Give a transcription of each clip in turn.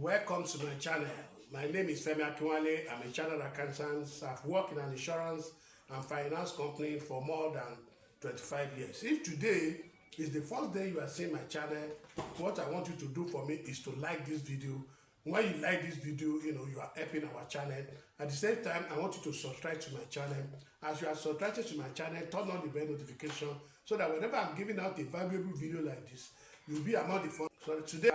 Welcome to my channel. My name is Femi Akinwale. I'm a chartered accountant. I've worked in an insurance and finance company for more than 25 years. If today is the first day you are seeing my channel, what I want you to do for me is to like this video. When you like this video, you are helping our channel. At the same time, I want you to subscribe to my channel. As you are subscribed to my channel, turn on the bell notification so that whenever I'm giving out a valuable video like this, you'll be among the first. So today,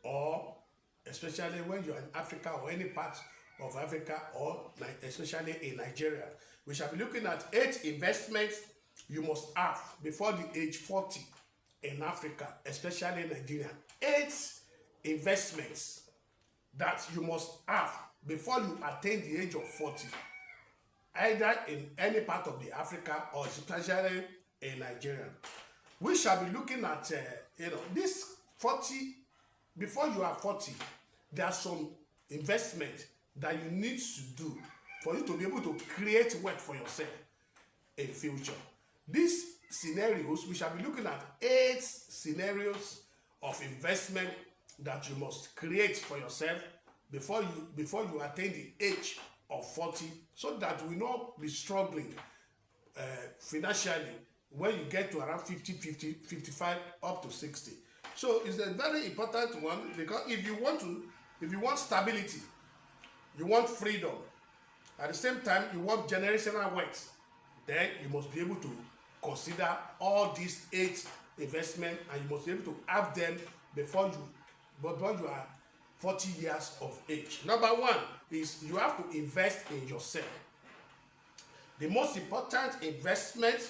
or especially when you're in Africa or any part of Africa, or especially in Nigeria, we shall be looking at 8 investments you must have before the age 40 in Africa, especially in Nigeria. 8 investments that you must have before you attain the age of 40, either in any part of the Africa or especially in Nigeria. We shall be looking at this 40. Before you are 40, there are some investment that you need to do for you to be able to create wealth for yourself in future. These scenarios, we shall be looking at 8 scenarios of investment that you must create for yourself before you attain the age of 40, so that you will not be struggling financially when you get to around 50, 55 up to 60. So it's a very important one, because if you want stability, you want freedom, at the same time you want generational wealth, then you must be able to consider all these 8 investments, and you must be able to have them before you are 40 years of age. Number 1 is you have to invest in yourself. The most important investment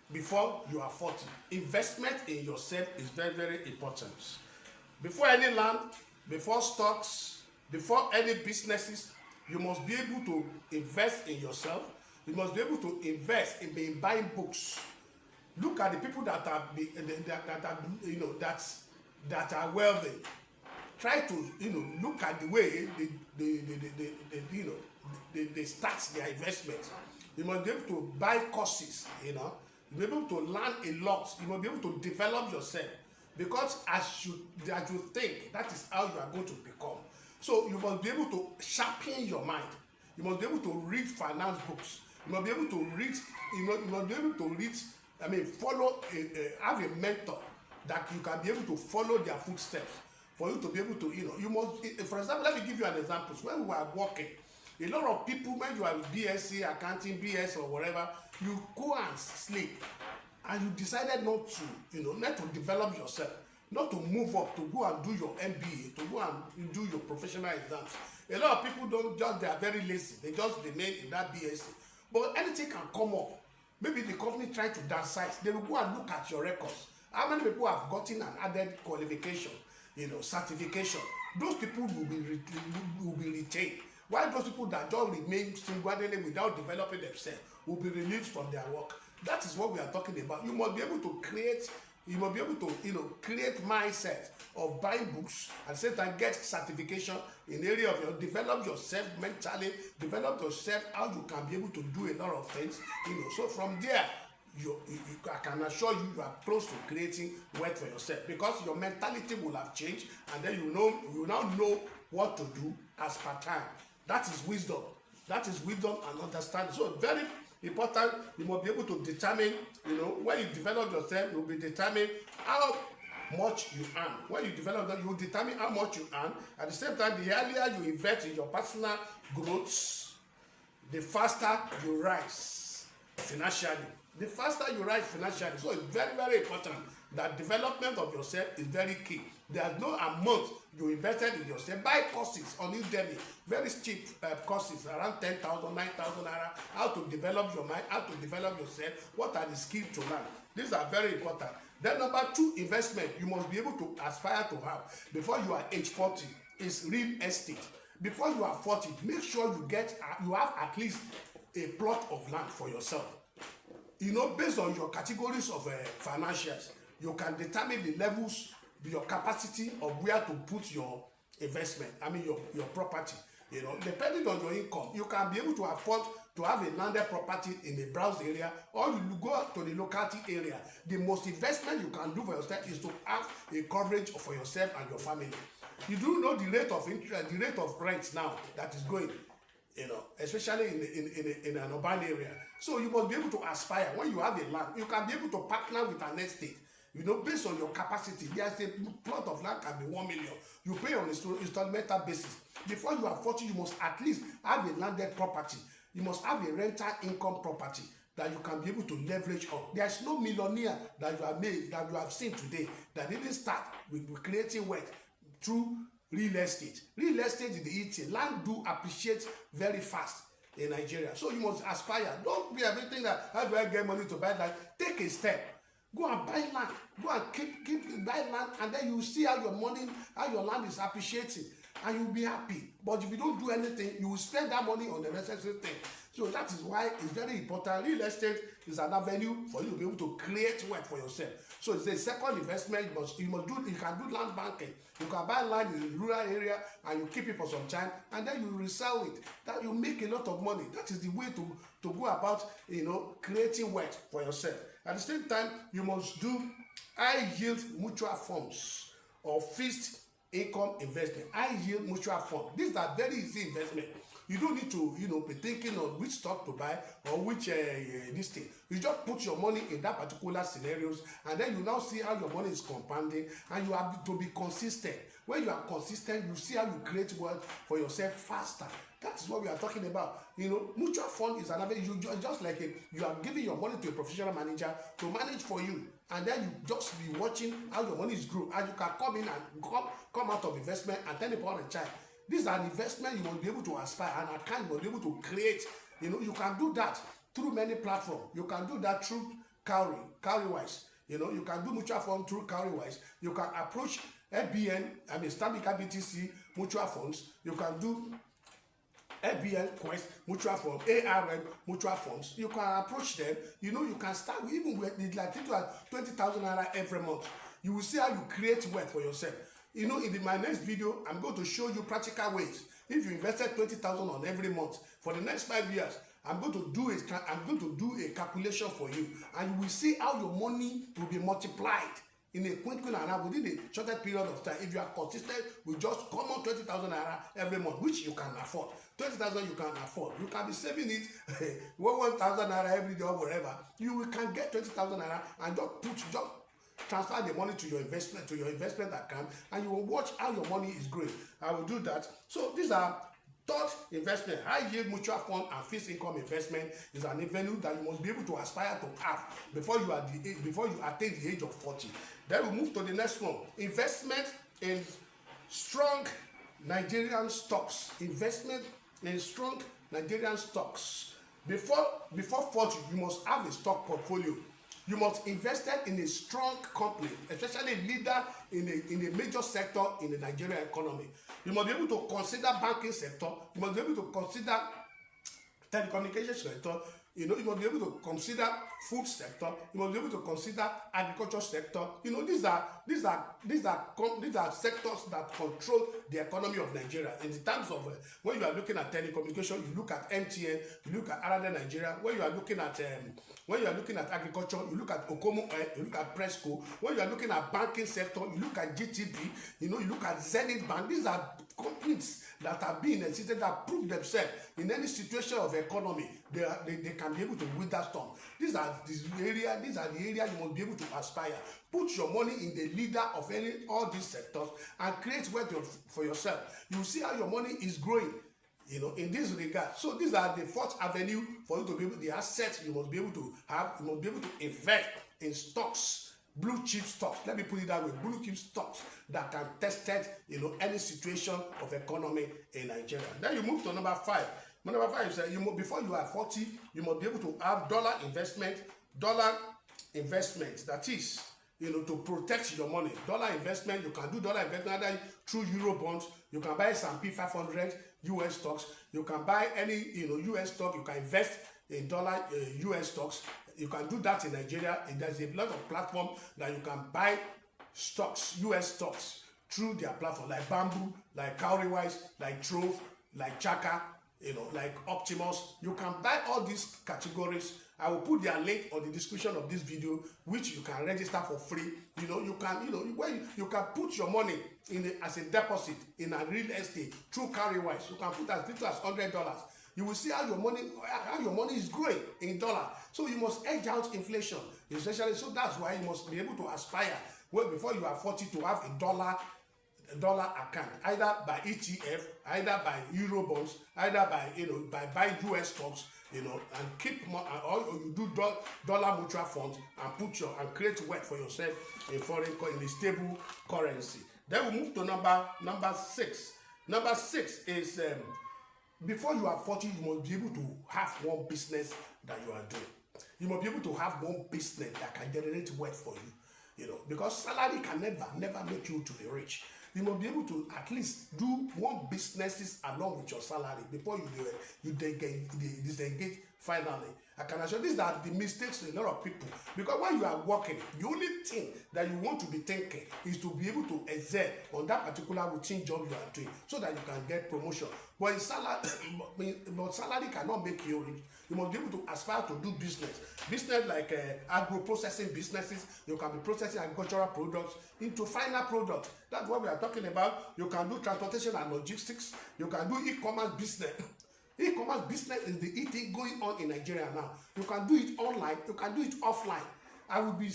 before you are 40, investment in yourself is very, very important. Before any land, before stocks, before any businesses, you must be able to invest in yourself. You must be able to invest in buying books. Look at the people that are wealthy. Try to look at the way they start their investment. You must be able to buy courses. You be able to learn a lot. You must be able to develop yourself, because as you think, that is how you are going to become. So you must be able to sharpen your mind. You must be able to read finance books. You must be able to read. You must be able to read. Follow. Have a mentor that you can be able to follow their footsteps. For you to be able to, you must. For example, let me give you an example. When we were working, a lot of people, when you are with BSc, accounting, BS or whatever, you go and sleep, and you decided not to develop yourself, not to move up, to go and do your MBA, to go and do your professional exams. A lot of people they are very lazy. They just remain in that BSc. But anything can come up. Maybe the company trying to downsize. They will go and look at your records. How many people have gotten an added qualification, certification? Those people will be retained. While those people that just remain single-handedly without developing themselves will be released from their work. That is what we are talking about. You must be able to create. You must be able to create mindset of buying books, at the same time get certification in the area of develop yourself mentally, develop yourself how you can be able to do a lot of things. So from there, I can assure you are close to creating wealth for yourself, because your mentality will have changed, and then you now know what to do as per time. That is wisdom. That is wisdom and understanding. So very important. You must be able to determine, when you develop yourself, you will be determined how much you earn. When you develop that, you will determine how much you earn. At the same time, the earlier you invest in your personal growth, the faster you rise financially. The faster you rise financially. So it's very, very important that development of yourself is very key. There's no amount you invested in yourself. Buy courses on Udemy, very cheap courses, around 10,000, 9,000 naira. How to develop your mind, how to develop yourself, what are the skills to learn. These are very important. Then number 2 investment you must be able to aspire to have before you are age 40 is real estate. Before you are 40, make sure you have at least a plot of land for yourself. Based on your categories of financials, you can determine the levels, your capacity of where to put your investment, your property. Depending on your income, you can be able to afford to have a landed property in a browse area, or you go out to the locality area. The most investment you can do for yourself is to have a coverage for yourself and your family. You do know the rate of interest, the rate of rent now that is going, especially in an urban area. So you must be able to aspire. When you have a land, you can be able to partner with an estate. Based on your capacity. There's a plot of land can be 1 million. You pay on installmental basis. Before you are 40, you must at least have a landed property. You must have a rental income property that you can be able to leverage on. There's no millionaire that you have made, that you have seen today, that didn't start with creating wealth through real estate. Real estate is the eating. Land do appreciate very fast in Nigeria. So you must aspire. Don't be everything that, how do I get money to buy land? Take a step. Go and buy land. Go and keep buy land, and then you see how your money, how your land is appreciating, and you'll be happy. But if you don't do anything, you will spend that money on the necessary thing. So that is why it's very important. Real estate is an avenue for you to be able to create wealth for yourself. So it's a second investment. You can do land banking. You can buy land in the rural area and you keep it for some time, and then you resell it. That you make a lot of money. That is the way to go about creating wealth for yourself. At the same time, you must do high yield mutual funds or fixed income investment. High yield mutual fund. These are very easy investment. You don't need to be thinking on which stock to buy or which this thing. You just put your money in that particular scenarios, and then you now see how your money is compounding, and you have to be consistent. When you are consistent, you see how you create wealth for yourself faster. That is what we are talking about. Mutual fund is another. You just like you are giving your money to a professional manager to manage for you, and then you just be watching how your money is grow, and you can come in and come out of investment and turn it upon a child. This is an investment you must be able to aspire, and account you must be able to create. You can do that through many platforms. You can do that through Cowrywise. You can do mutual fund through Cowrywise. You can approach FBN, Stanbic IBTC mutual funds. You can do FBN Quest mutual fund, ARM mutual funds. You can approach them. You can start even with like 20,000 naira every month. You will see how you create wealth for yourself. In my next video, I'm going to show you practical ways. If you invested 20,000 on every month for the next 5 years, I'm going to do a calculation for you, and you will see how your money will be multiplied in a quick and within a shorter period of time. If you are consistent with just common 20,000 naira every month, which you can afford. 20,000 you can afford. You can be saving it 1,000 naira every day or wherever. You can get 20,000 naira and just transfer the money to your investment account, and you will watch how your money is growing. I will do that. So these are third investment. High yield mutual fund and fixed income investment is an avenue that you must be able to aspire to have before you attain the age of 40. Then we move to the next one. Investment in strong Nigerian stocks. Investment in strong Nigerian stocks. Before 40, you must have a stock portfolio. You must invest in a strong company, especially a leader in a major sector in the Nigerian economy. You must be able to consider banking sector. You must be able to consider telecommunication sector. You must be able to consider food sector. You must be able to consider agriculture sector. These are sectors that control the economy of Nigeria. In the terms of when you are looking at telecommunication, you look at MTN, you look at Arada Nigeria. When you are looking at agriculture, you look at Okomo, you look at Presco. When you are looking at banking sector, you look at GTB. You look at Zenith Bank. These are companies that have been existed, that prove themselves in any situation of economy. They can be able to withstand storm. These are the areas you must be able to aspire. Put your money in the leader of all these sectors and create wealth for yourself. You see how your money is growing. In this regard. So these are the fourth avenue for you to be able, the assets you must be able to have. You must be able to invest in stocks, blue chip stocks. Let me put it that way: blue chip stocks that can test any situation of economy in Nigeria. Then you move to number 5. Number 5 is before you are 40, you must be able to have dollar investment. That is, to protect your money. Dollar investment, you can do dollar investment either through Euro bonds. You can buy S&P 500 US stocks. You can buy any US stock. You can invest in dollar US stocks. You can do that in Nigeria. There's a lot of platform that you can buy stocks, US stocks, through their platform, like Bamboo, like Cowrywise, like Trove, like Chaka. like Optimus. You can buy all these categories. I will put their link on the description of this video, which you can register for free. You can, when you can put your money as a deposit in a real estate through Cowrywise. You can put as little as $100. You will see how your money is growing in dollar. So you must edge out inflation, especially. So that's why you must be able to aspire well before you are 40 to have a dollar account, either by ETF, either by Euro bonds, either by by buying US stocks, and keep more, or you do dollar mutual funds and create wealth for yourself in in a stable currency. Then we move to number 6. Number 6 is before you are 40, you must be able to have one business that you are doing. You must be able to have one business that can generate wealth for you. Because salary can never make you to be rich. You must be able to at least do one businesses along with your salary before you disengage finally. I can assure these are the mistakes of a lot of people, because when you are working, the only thing that you want to be thinking is to be able to excel on that particular routine job you are doing so that you can get promotion. But salary cannot make you rich. You must be able to aspire to do business like agro-processing businesses. You can be processing agricultural products into final products. That's what we are talking about. You can do transportation and logistics. You can do e-commerce business. E-commerce business is the thing going on in Nigeria now. You can do it online. You can do it offline. I will be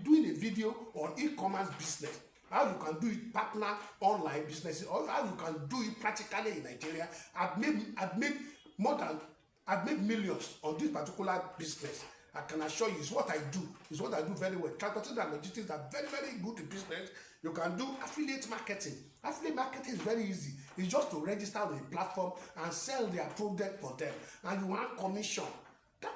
doing a video on e-commerce business. How you can do it partner online businesses, or how you can do it practically in Nigeria. I've made millions on this particular business. I can assure you, it's what I do. It's what I do very well. Transportation and logistics are very, very good in business. You can do affiliate marketing. Affiliate marketing is very easy. It's just to register on a platform and sell their product for them, and you want commission.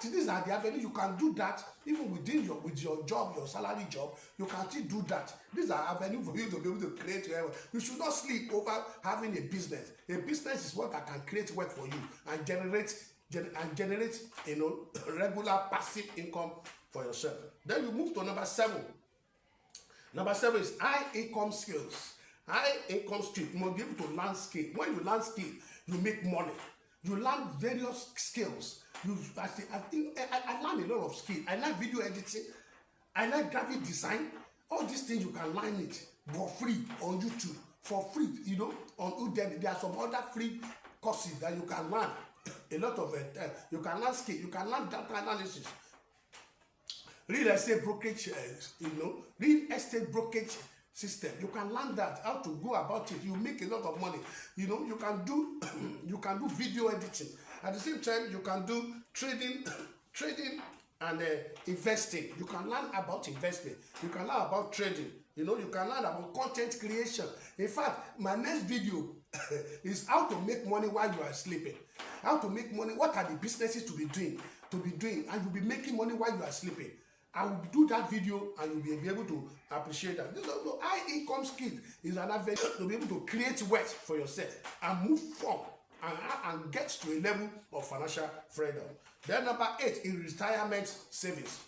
These are the avenues. You can do that even with your job, your salary job. You can still do that. These are avenues for you to be able to create wealth. You should not sleep over having a business. A business is what that can create wealth for you and generate regular passive income for yourself. Then you move to number 7. Number 7 is high income skills. High income skill. You must be able to learn skill. When you learn skill, you make money. You learn various skills. I learned a lot of skills. I like video editing. I like graphic design. All these things you can learn it for free on YouTube. For free, on Udemy. There are some other free courses that you can learn. A lot of you can learn skill. You can learn data analysis. Real estate brokerage. Real estate brokerage system. You can learn that, how to go about it. You make a lot of money. You can do video editing. At the same time, you can do trading and investing. You can learn about investment. You can learn about trading. You can learn about content creation. In fact, my next video is how to make money while you are sleeping. How to make money. What are the businesses to be doing, and you'll be making money while you are sleeping. I will do that video, and you'll be able to appreciate that. This high income skill is another way to be able to create wealth for yourself and move forward and get to a level of financial freedom. Then number 8 is retirement savings.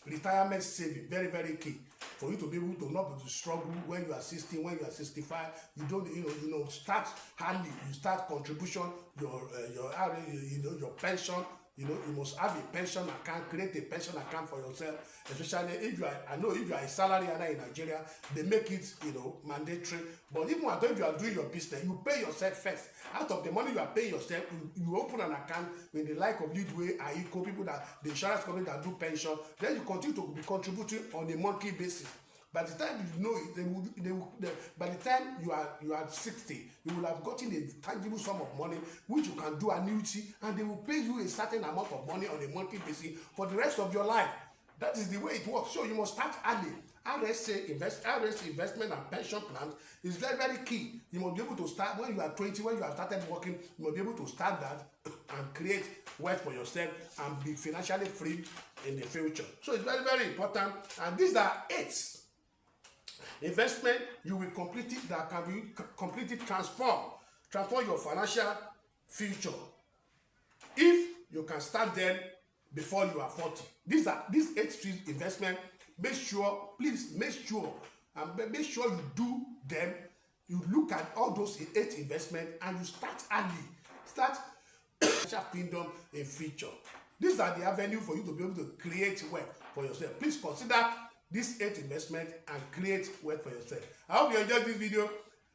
Retirement saving, very, very key for you to be able to not be to struggle when you are 60, when you are 65. You don't, start early. You start contribution, your pension. You must have a pension account, create a pension account for yourself, especially if you are a salary earner in Nigeria, they make it, mandatory. But even if you are doing your business, you pay yourself first. Out of the money you are paying yourself, you open an account with the like of Leadway, AICO, people the insurance company that do pension, then you continue to be contributing on a monthly basis. By the time by the time you are 60, you will have gotten a tangible sum of money which you can do annuity, and they will pay you a certain amount of money on a monthly basis for the rest of your life. That is the way it works. So you must start early. RSA investment and pension plans is very, very key. You must be able to start when you are 20, when you have started working. You must be able to start that and create wealth for yourself and be financially free in the future. So it's very, very important. And these are 8 investment you will complete it that can be completely transform your financial future if you can start them before you are 40. These 8 street investment. Please make sure you do them. You look at all those 8 investment and you start early. Start financial freedom in future. These are the avenue for you to be able to create wealth for yourself. Please consider this 8 investment and create wealth for yourself. I hope you enjoyed this video.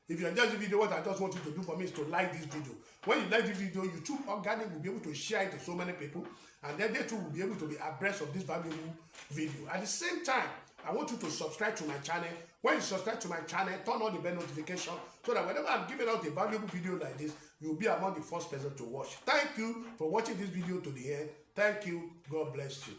If you enjoyed this video, what I just want you to do for me is to like this video. When you like this video, YouTube Organic will be able to share it to so many people, and then they too will be able to be abreast of this valuable video. At the same time, I want you to subscribe to my channel. When you subscribe to my channel, turn on the bell notification so that whenever I'm giving out a valuable video like this, you'll be among the first person to watch. Thank you for watching this video to the end. Thank you. God bless you.